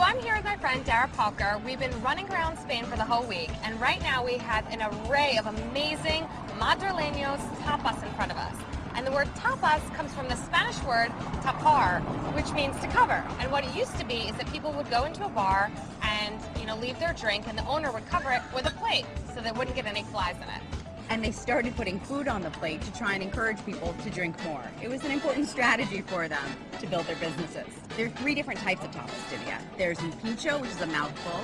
So I'm here with my friend Dara Palker. We've been running around Spain for the whole week, and right now we have an array of amazing Madrileños tapas in front of us. And the word tapas comes from the Spanish word tapar, which means to cover. And what it used to be is that people would go into a bar and, leave their drink, and the owner would cover it with a plate so they wouldn't get any flies in it. And they started putting food on the plate to try and encourage people to drink more. It was an important strategy for them to build their businesses. There are 3 different types of tapas, Divya. There's un pincho, which is a mouthful,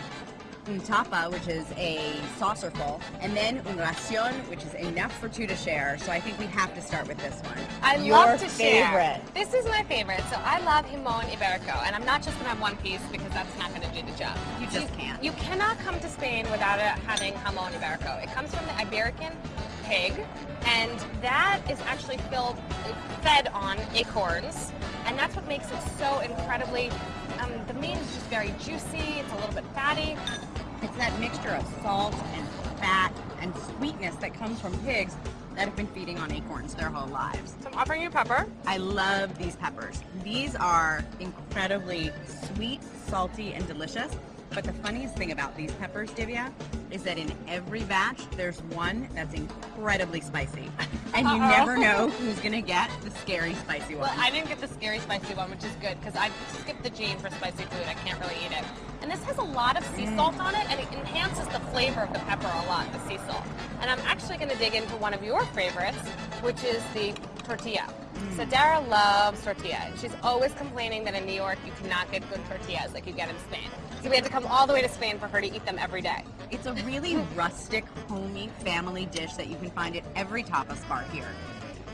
un tapa, which is a saucerful, and then un ración, which is enough for 2 to share. So I think we have to start with this one. I love to favorite. share. This is my favorite. So I love jamón ibérico, and I'm not just going to have one piece because that's not going to do the job. You just can't. You cannot come to Spain without having jamón ibérico. It comes from the Iberican pig, and that is actually fed on acorns, and that's what makes it so incredibly, the meat is just very juicy, it's a little bit fatty. It's that mixture of salt and fat and sweetness that comes from pigs that have been feeding on acorns their whole lives. So I'm offering you pepper. I love these peppers. These are incredibly sweet, salty, and delicious. But the funniest thing about these peppers, Divya, is that in every batch, there's one that's incredibly spicy. And you never know who's going to get the scary spicy one. Well, I didn't get the scary spicy one, which is good, because I skipped the gene for spicy food. I can't really eat it. And this has a lot of sea salt on it, and it enhances the flavor of the pepper a lot, the sea salt. And I'm actually going to dig into one of your favorites, which is the tortilla. So Dara loves tortilla. She's always complaining that in New York you cannot get good tortillas like you get in Spain. So we had to come all the way to Spain for her to eat them every day. It's a really rustic, homey family dish that you can find at every tapas bar here.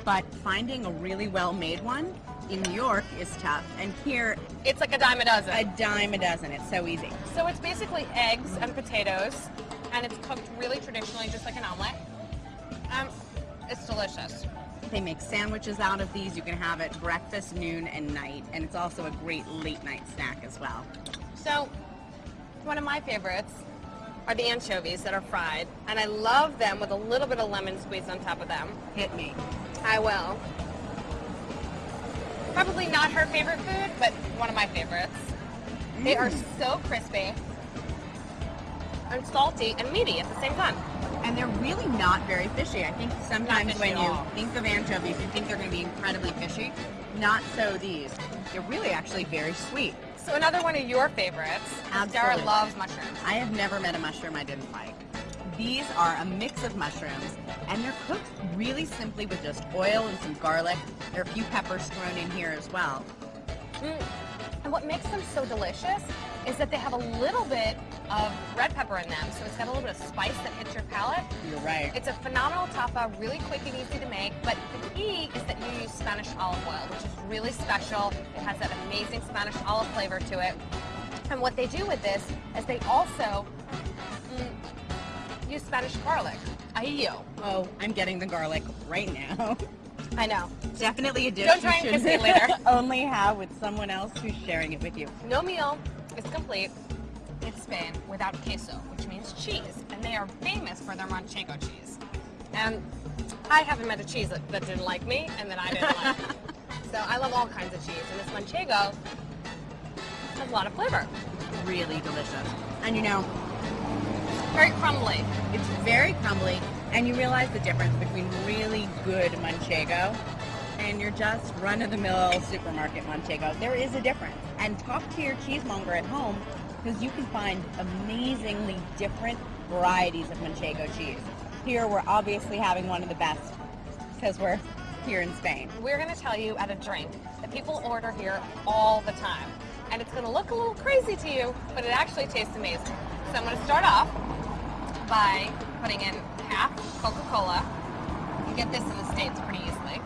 But finding a really well-made one in New York is tough, and here it's like a dime a dozen. A dime a dozen. It's so easy. So it's basically eggs and potatoes, and it's cooked really traditionally, just like an omelet. It's delicious. They make sandwiches out of these. You can have it breakfast, noon, and night, and it's also a great late-night snack as well. So, one of my favorites are the anchovies that are fried, and I love them with a little bit of lemon squeezed on top of them. Hit me. I will. Probably not her favorite food, but one of my favorites. They are so crispy and salty and meaty at the same time. And they're really not very fishy. I think sometimes when you all. think of anchovies, you think they're going to be incredibly fishy. Not so these. They're really actually very sweet. So another one of your favorites. Dara loves mushrooms. I have never met a mushroom I didn't like. These are a mix of mushrooms, and they're cooked really simply with just oil and some garlic. There are a few peppers thrown in here as well. And what makes them so delicious is that they have a little bit of red pepper in them, so it's got a little bit of spice that hits your palate. You're right. It's a phenomenal tapa, really quick and easy to make, but the key is that you use Spanish olive oil, which is really special. It has that amazing Spanish olive flavor to it. And what they do with this is they also use Spanish garlic, ajillo. Oh, I'm getting the garlic right now. I know. Definitely a dish Don't try and kiss me later. only have with someone else who's sharing it with you. No meal is complete in Spain without queso, which means cheese, and they are famous for their manchego cheese. And I haven't met a cheese that didn't like me and that I didn't like. So I love all kinds of cheese, and this manchego has a lot of flavor. Really delicious. And Very crumbly. it's very crumbly, and you realize the difference between really good manchego and your just run-of-the-mill supermarket manchego. There is a difference. And talk to your cheesemonger at home, because you can find amazingly different varieties of manchego cheese. Here we're obviously having one of the best because we're here in Spain. We're going to tell you at a drink that people order here all the time. And it's going to look a little crazy to you, but it actually tastes amazing. So I'm going to start off by putting in half Coca-Cola. You get this in the States pretty easily.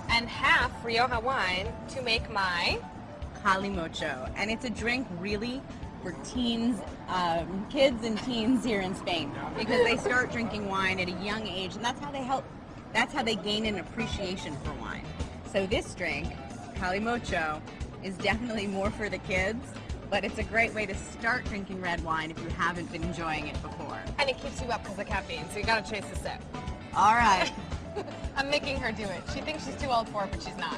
And half Rioja wine to make my Calimocho. And it's a drink really for teens, kids and teens here in Spain, because they start drinking wine at a young age, and that's how they gain an appreciation for wine. So this drink, Calimocho, is definitely more for the kids, but it's a great way to start drinking red wine if you haven't been enjoying it before. And it keeps you up because of caffeine, so you gotta chase the sip. All right. I'm making her do it. She thinks she's too old for it, but she's not.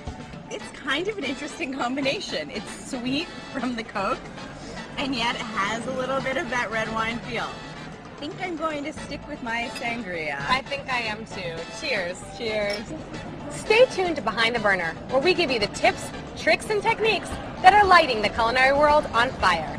It's kind of an interesting combination. It's sweet from the Coke, and yet it has a little bit of that red wine feel. I think I'm going to stick with my sangria. I think I am too. Cheers. Cheers. Stay tuned to Behind the Burner, where we give you the tips, tricks, and techniques that are lighting the culinary world on fire.